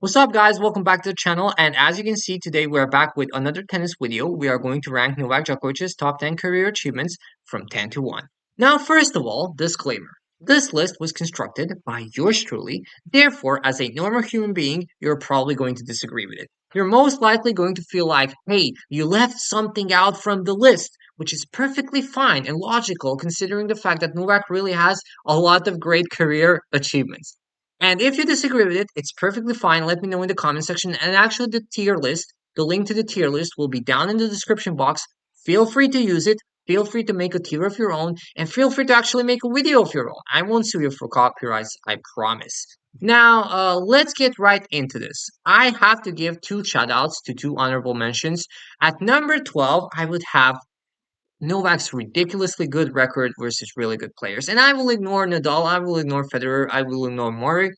What's up, guys? Welcome back to the channel. And as you can see, today we are back with another tennis video. We are going to rank Novak Djokovic's top 10 career achievements from 10 to 1. Now, first of all, disclaimer. This list was constructed by yours truly. Therefore, as a normal human being, you're probably going to disagree with it. You're most likely going to feel like, hey, you left something out from the list, which is perfectly fine and logical considering the fact that Novak really has a lot of great career achievements. And if you disagree with it, it's perfectly fine. Let me know in the comment section. And actually, the link to the tier list will be down in the description box. Feel free to use it. Feel free to make a tier of your own. And feel free to actually make a video of your own. I won't sue you for copyrights, I promise. Now, let's get right into this. I have to give two shoutouts to two honorable mentions. At number 12, I would have Novak's ridiculously good record versus really good players. And I will ignore Nadal, I will ignore Federer, I will ignore Murray,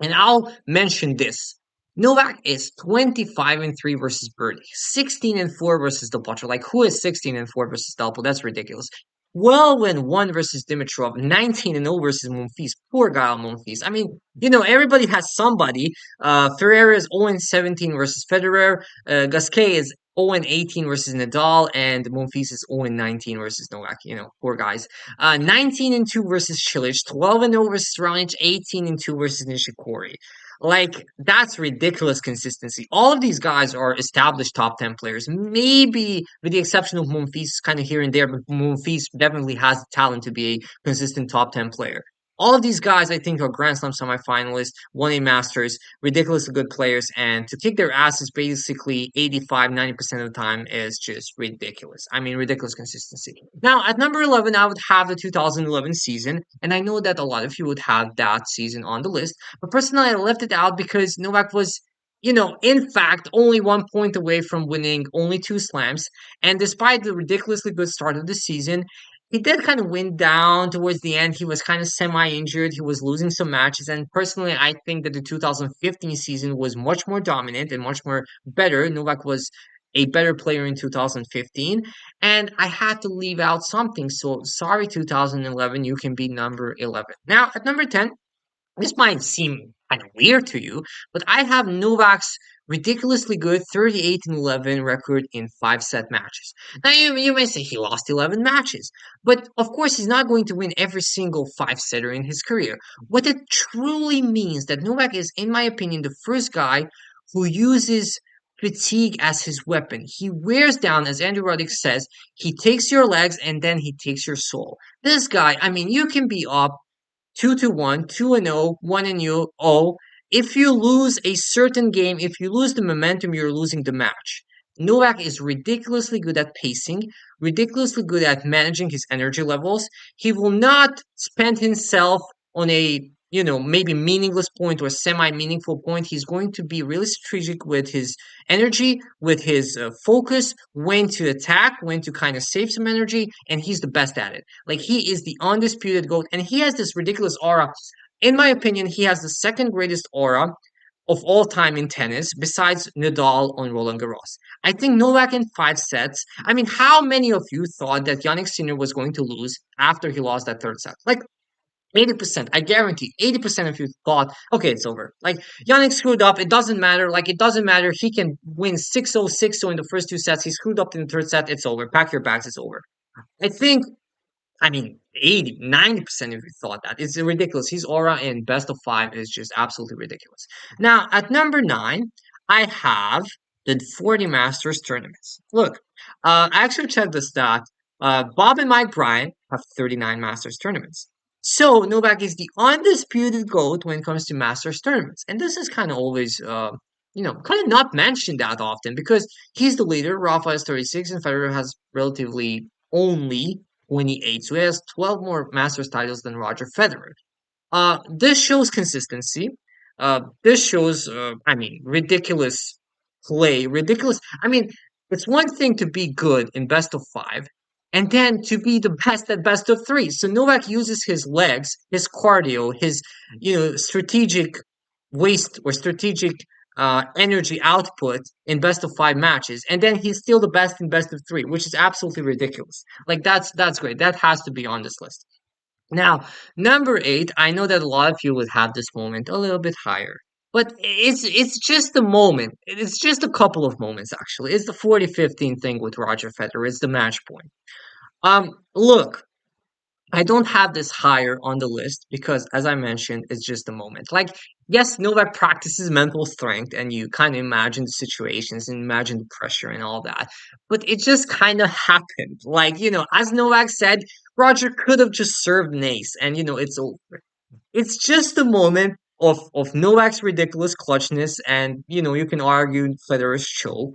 and I'll mention this. Novak is 25 and 3 versus Birdie, 16 and 4 versus Del Potro. Like, who is 16 and 4 versus Del Potro? That's ridiculous. Well, when 1 versus Dimitrov, 19 and 0 versus Monfils. Poor guy Monfils. I mean, everybody has somebody. Ferreira is 0 and 17 versus Federer. Gasquet is 0 and 18 versus Nadal, and Monfils is 0 and 19 versus Novak. Poor guys. 19 and 2 versus Cilic, 12 and 0 versus Raonic, 18 and 2 versus Nishikori. Like, that's ridiculous consistency. All of these guys are established top 10 players. Maybe with the exception of Monfils kind of here and there, but Monfils definitely has the talent to be a consistent top 10 player. All of these guys, I think, are Grand Slam semifinalists, won a Masters, ridiculously good players, and to kick their asses basically 85, 90% of the time is just ridiculous. I mean, ridiculous consistency. Now, at number 11, I would have the 2011 season, and I know that a lot of you would have that season on the list, but personally, I left it out because Novak was, in fact, only 1 point away from winning only two slams, and despite the ridiculously good start of the season, he did kind of wind down towards the end. He was kind of semi-injured. He was losing some matches. And personally, I think that the 2015 season was much more dominant and much more better. Novak was a better player in 2015. And I had to leave out something. So sorry, 2011, you can be number 11. Now, at number 10, this might seem kind of weird to you, but I have Novak's ridiculously good 38 and 11 record in 5 set matches. Now, you may say he lost 11 matches, but of course, he's not going to win every single 5 setter in his career. What it truly means that Novak is, in my opinion, the first guy who uses fatigue as his weapon. He wears down, as Andrew Roddick says, he takes your legs and then he takes your soul. This guy, I mean, you can be up 2-1, 2-0, 1-0. If you lose a certain game, if you lose the momentum, you're losing the match. Novak is ridiculously good at pacing, ridiculously good at managing his energy levels. He will not spend himself on a maybe meaningless point or semi-meaningful point. He's going to be really strategic with his energy, with his focus, when to attack, when to kind of save some energy, and he's the best at it. Like, he is the undisputed GOAT, and he has this ridiculous aura. In my opinion, he has the second greatest aura of all time in tennis, besides Nadal on Roland Garros. I think Novak in 5 sets. I mean, how many of you thought that Yannick Sinner was going to lose after he lost that third set? Like, 80%, I guarantee 80% of you thought, okay, it's over. Like, Yannick screwed up. It doesn't matter. Like, it doesn't matter. He can win 6-0, 6-0 in the first 2 sets. He screwed up in the third set. It's over. Pack your bags. It's over. I think, I mean, 80, 90% of you thought that. It's ridiculous. His aura in best of 5 is just absolutely ridiculous. Now, at number 9, I have the 40 Masters tournaments. Look, I actually checked the stat. Bob and Mike Bryant have 39 Masters tournaments. So Novak is the undisputed GOAT when it comes to Masters tournaments. And this is kind of always, kind of not mentioned that often because he's the leader. Rafa has 36 and Federer has relatively only 28. So he has 12 more Masters titles than Roger Federer. This shows consistency. This shows, ridiculous play. Ridiculous. I mean, it's one thing to be good in best of 5 and then to be the best at best of 3. So Novak uses his legs, his cardio, his strategic waste or strategic energy output in best of 5 matches, and then he's still the best in best of 3, which is absolutely ridiculous. Like, that's great. That has to be on this list. Now, number eight, I know that a lot of you would have this moment a little bit higher, but it's just a moment. It's just a couple of moments actually. It's the 40-15 thing with Roger Federer. It's the match point. Look, I don't have this higher on the list because, as I mentioned, it's just a moment. Like, yes, Novak practices mental strength, and you kind of imagine the situations and imagine the pressure and all that. But it just kind of happened. Like, as Novak said, Roger could have just served an ace, and it's over. It's just a moment of Novak's ridiculous clutchness, and you can argue Federer's choke.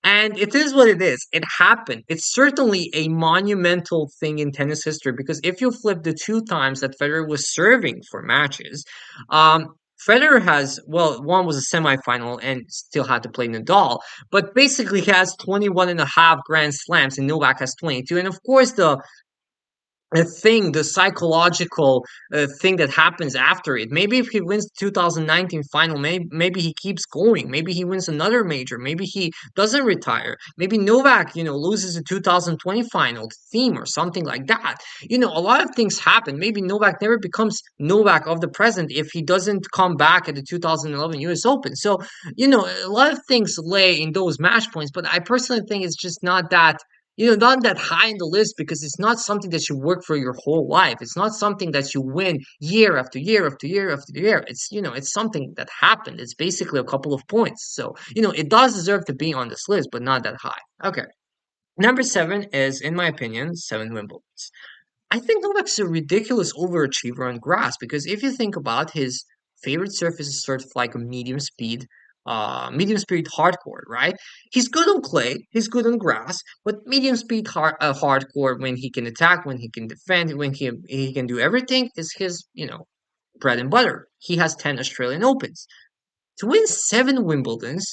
And it is what it is. It happened. It's certainly a monumental thing in tennis history because if you flip the two times that Federer was serving for matches, um, Federer has, well, one was a semifinal and still had to play Nadal, but basically he has 21 and a half Grand Slams and Novak has 22. And of course, the psychological thing that happens after it. Maybe if he wins the 2019 final, maybe he keeps going. Maybe he wins another major. Maybe he doesn't retire. Maybe Novak, loses the 2020 final theme or something like that. A lot of things happen. Maybe Novak never becomes Novak of the present if he doesn't come back at the 2011 US Open. So, a lot of things lay in those match points, but I personally think it's just not that high in the list because it's not something that you work for your whole life. It's not something that you win year after year after year after year. It's something that happened. It's basically a couple of points. So, it does deserve to be on this list, but not that high. Okay. Number seven is, in my opinion, seven Wimbledons. I think Novak's a ridiculous overachiever on grass because if you think about his favorite surface is sort of like a medium speed hardcore, right? He's good on clay, he's good on grass, but hardcore when he can attack, when he can defend, when he can do everything is his bread and butter. He has 10 Australian Opens to win seven Wimbledons.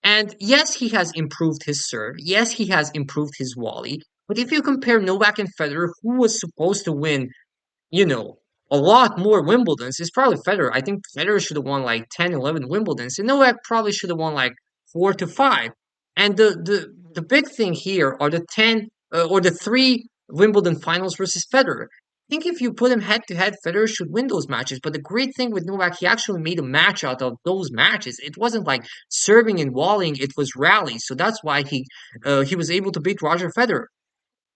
And yes, he has improved his serve. Yes, he has improved his volley. But if you compare Novak and Federer, who was supposed to win you know, a lot more Wimbledons. It's probably Federer. I think Federer should have won like 10, 11 Wimbledons. And Novak probably should have won like 4 to 5. And the big thing here are the 10 or the three Wimbledon finals versus Federer. I think if you put him head to head, Federer should win those matches. But the great thing with Novak, he actually made a match out of those matches. It wasn't like serving and volleying; it was rallies. So that's why he was able to beat Roger Federer.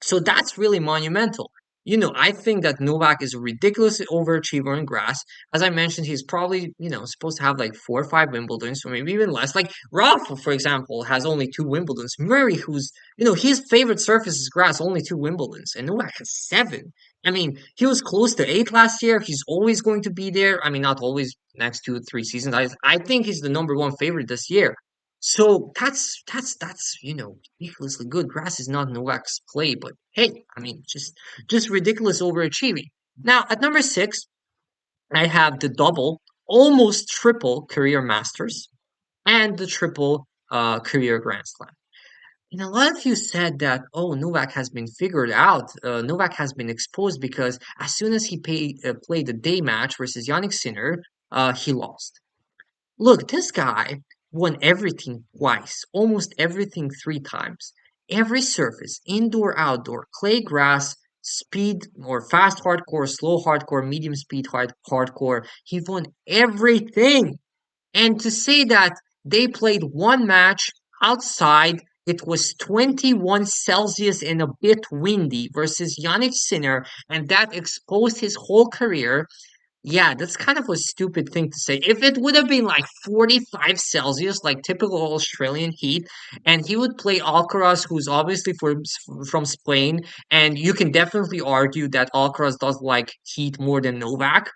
So that's really monumental. I think that Novak is a ridiculously overachiever in grass. As I mentioned, he's probably, supposed to have like 4 or 5 Wimbledons, or maybe even less. Like Rafa, for example, has only 2 Wimbledons. Murray, who's, his favorite surface is grass, only 2 Wimbledons, and Novak has 7. I mean, he was close to 8 last year. He's always going to be there. I mean, not always next 2 or 3 seasons. I think he's the number one favorite this year. So that's ridiculously good. Grass is not Novak's play, but hey, I mean just ridiculous overachieving. Now at number six, I have the double, almost triple career Masters and the triple career Grand Slam. And a lot of you said that, oh, Novak has been figured out. Novak has been exposed because as soon as he played the day match versus Yannick Sinner, he lost. Look, this guy won everything twice, almost everything 3 times. Every surface, indoor, outdoor, clay, grass, speed or fast hardcore, slow hardcore, medium speed hardcore. He won everything. And to say that they played one match outside, it was 21 Celsius and a bit windy versus Yannick Sinner, and that exposed his whole career. Yeah, that's kind of a stupid thing to say. If it would have been like 45 Celsius, like typical Australian heat, and he would play Alcaraz, who's obviously from Spain, and you can definitely argue that Alcaraz does like heat more than Novak,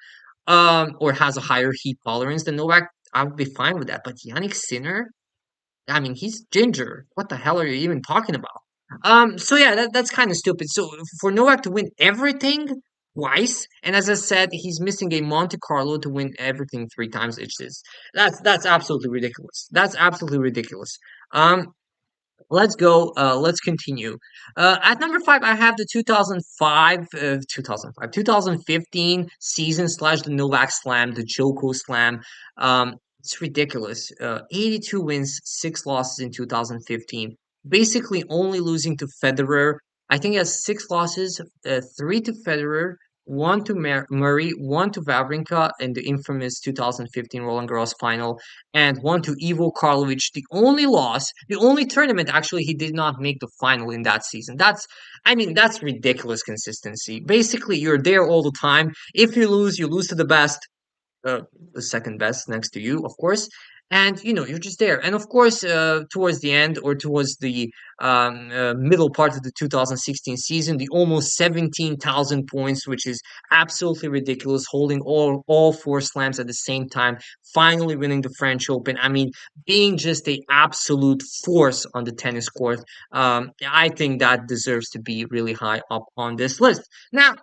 or has a higher heat tolerance than Novak, I would be fine with that. But Yannick Sinner, I mean, he's ginger. What the hell are you even talking about? So yeah, that's kind of stupid. So for Novak to win everything twice, and as I said, he's missing a Monte Carlo to win everything 3 times. That's absolutely ridiculous. That's absolutely ridiculous. Um, let's go. Let's continue. At number five, I have the 2015 season slash the Novak Slam, the Joko Slam. It's ridiculous. 82 wins, 6 losses in 2015. Basically, only losing to Federer. I think he has 6 losses, 3 to Federer. one to Murray, one to Wawrinka in the infamous 2015 Roland Garros final, and one to Ivo Karlovic. The only loss, the only tournament actually he did not make the final in that season. I mean, that's ridiculous consistency. Basically, you're there all the time. If you lose to the best uh, the second best next to you, of course. And you're just there. And of course, towards the end or towards the middle part of the 2016 season, the almost 17,000 points, which is absolutely ridiculous, holding all four slams at the same time, finally winning the French Open. I mean, being just a absolute force on the tennis court. I think that deserves to be really high up on this list. Now,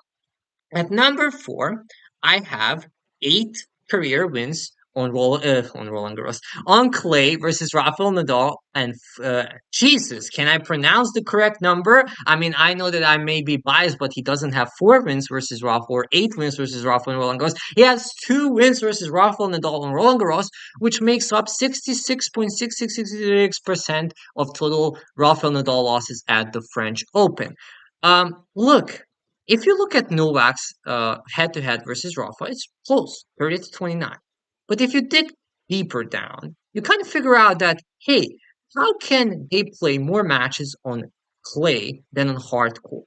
at number four, I have eight career wins on Roland Garros on clay versus Rafael Nadal and Jesus. Can I pronounce the correct number? I mean, I know that I may be biased, but he doesn't have four wins versus Rafa or eight wins versus Rafa and Roland Garros. He has two wins versus Rafael Nadal on Roland Garros, which makes up 66.6666% of total Rafael Nadal losses at the French Open. Look, if you look at Novak's head-to-head versus Rafa, it's close, 30 to 29. But if you dig deeper down, you kind of figure out that, hey, how can they play more matches on clay than on hard court?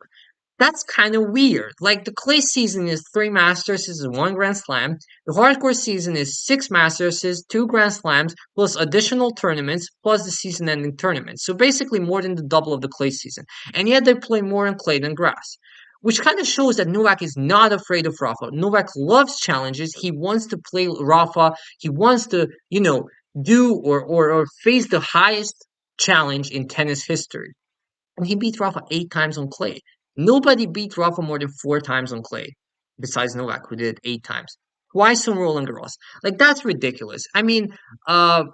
That's kind of weird. Like the clay season is three Masters, is one Grand Slam. The hardcore season is six Masters, two Grand Slams, plus additional tournaments, plus the season-ending tournament. So basically more than the double of the clay season. And yet they play more on clay than grass. Which kind of shows that Novak is not afraid of Rafa. Novak loves challenges. He wants to play Rafa. He wants to, do or face the highest challenge in tennis history. And he beat Rafa eight times on clay. Nobody beat Rafa more than four times on clay, besides Novak, who did it eight times. Twice on Roland Garros. Like, that's ridiculous. I mean, uh,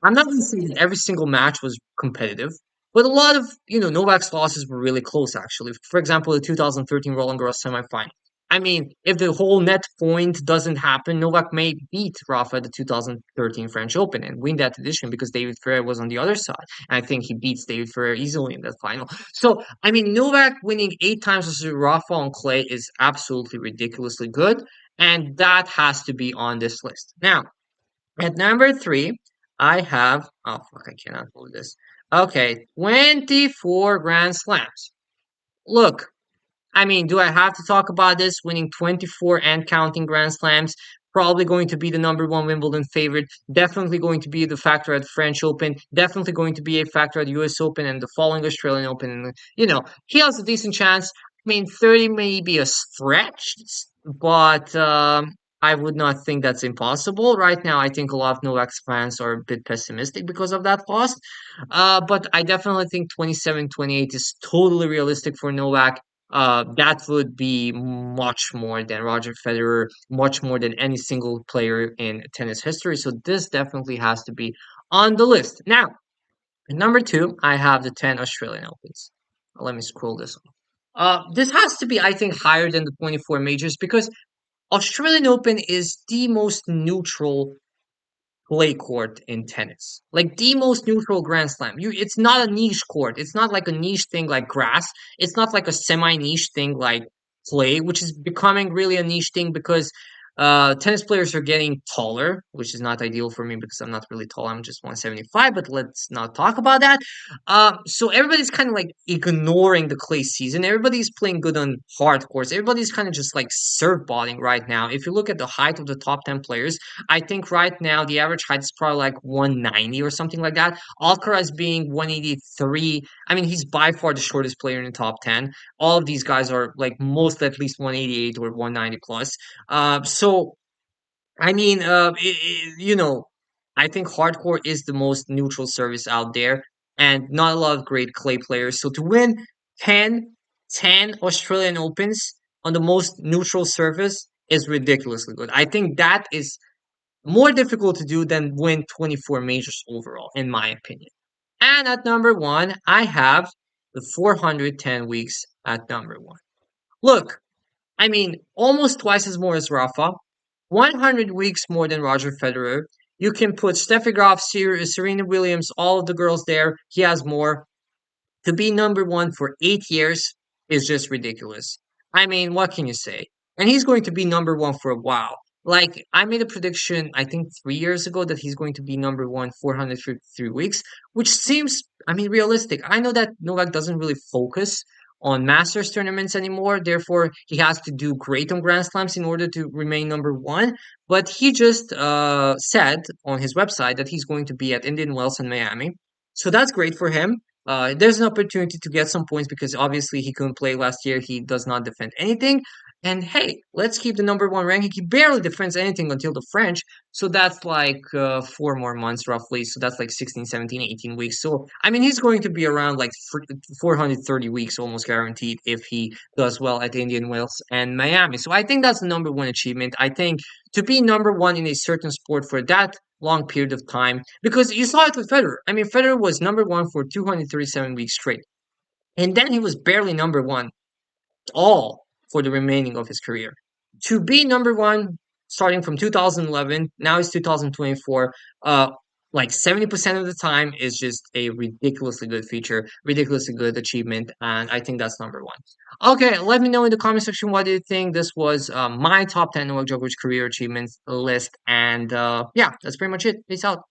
I'm not going to say that every single match was competitive, but a lot of, Novak's losses were really close, actually. For example, the 2013 Roland Garros semifinal. I mean, if the whole net point doesn't happen, Novak may beat Rafa at the 2013 French Open and win that edition because David Ferrer was on the other side. And I think he beats David Ferrer easily in that final. So, I mean, Novak winning eight times versus Rafa on clay is absolutely ridiculously good. And that has to be on this list. Now, at number three, I have, oh fuck, I cannot hold this. Okay, 24 Grand Slams. Look, I mean, do I have to talk about this? Winning 24 and counting Grand Slams, probably going to be the number one Wimbledon favorite, definitely going to be the factor at the French Open, definitely going to be a factor at the US Open and the following Australian Open. And, he has a decent chance. I mean, 30 may be a stretch, but I would not think that's impossible. Right now, I think a lot of Novak's fans are a bit pessimistic because of that loss. But I definitely think 27, 28 is totally realistic for Novak. That would be much more than Roger Federer, much more than any single player in tennis history. So this definitely has to be on the list. Now, at number two, I have the 10 Australian Opens. Let me scroll this on. This has to be, I think, higher than the 24 majors because Australian Open is the most neutral clay court in tennis. Like the most neutral Grand Slam. It's not a niche court. It's not like a niche thing like grass. It's not like a semi-niche thing like clay, which is becoming really a niche thing because tennis players are getting taller, which is not ideal for me because I'm not really tall. I'm just 175, but let's not talk about that. So everybody's kind of like ignoring the clay season. Everybody's playing good on hard courts. Everybody's kind of just like surfboarding right now. If you look at the height of the top 10 players, I think right now the average height is probably like 190 or something like that. Alcaraz being 183. I mean, he's by far the shortest player in the top 10. All of these guys are like most at least 188 or 190 plus. So I mean, I think hardcore is the most neutral service out there, and not a lot of great clay players. So to win 10 Australian Opens on the most neutral surface is ridiculously good. I think that is more difficult to do than win 24 majors overall, in my opinion. And at number one, I have the 410 weeks at number one. Look, I mean, almost twice as more as Rafa, 100 weeks more than Roger Federer. You can put Steffi Graf, Serena Williams, all of the girls there. He has more. To be number one for 8 years is just ridiculous. I mean, what can you say? And he's going to be number one for a while. Like, I made a prediction, I think 3 years ago, that he's going to be number one 453 weeks, which seems, I mean, realistic. I know that Novak doesn't really focus on Masters tournaments anymore. Therefore, he has to do great on Grand Slams in order to remain number one. But he just said on his website that he's going to be at Indian Wells and Miami. So that's great for him. There's an opportunity to get some points because obviously he couldn't play last year. He does not defend anything. And hey, let's keep the number one ranking. He barely defends anything until the French. So that's like 4 more months roughly. So that's like 16, 17, 18 weeks. So, I mean, he's going to be around like 430 weeks almost guaranteed if he does well at Indian Wells and Miami. So I think that's the number one achievement. I think to be number one in a certain sport for that long period of time, because you saw it with Federer. I mean, Federer was number one for 237 weeks straight. And then he was barely number one all for the remaining of his career. To be number one starting from 2011, now it's 2024, like 70% of the time is just a ridiculously good feature, ridiculously good achievement, and I think that's number one. Okay, let me know in the comment section what do you think. This was my top 10 Novak Djokovic career achievements list, and yeah, that's pretty much it. Peace out.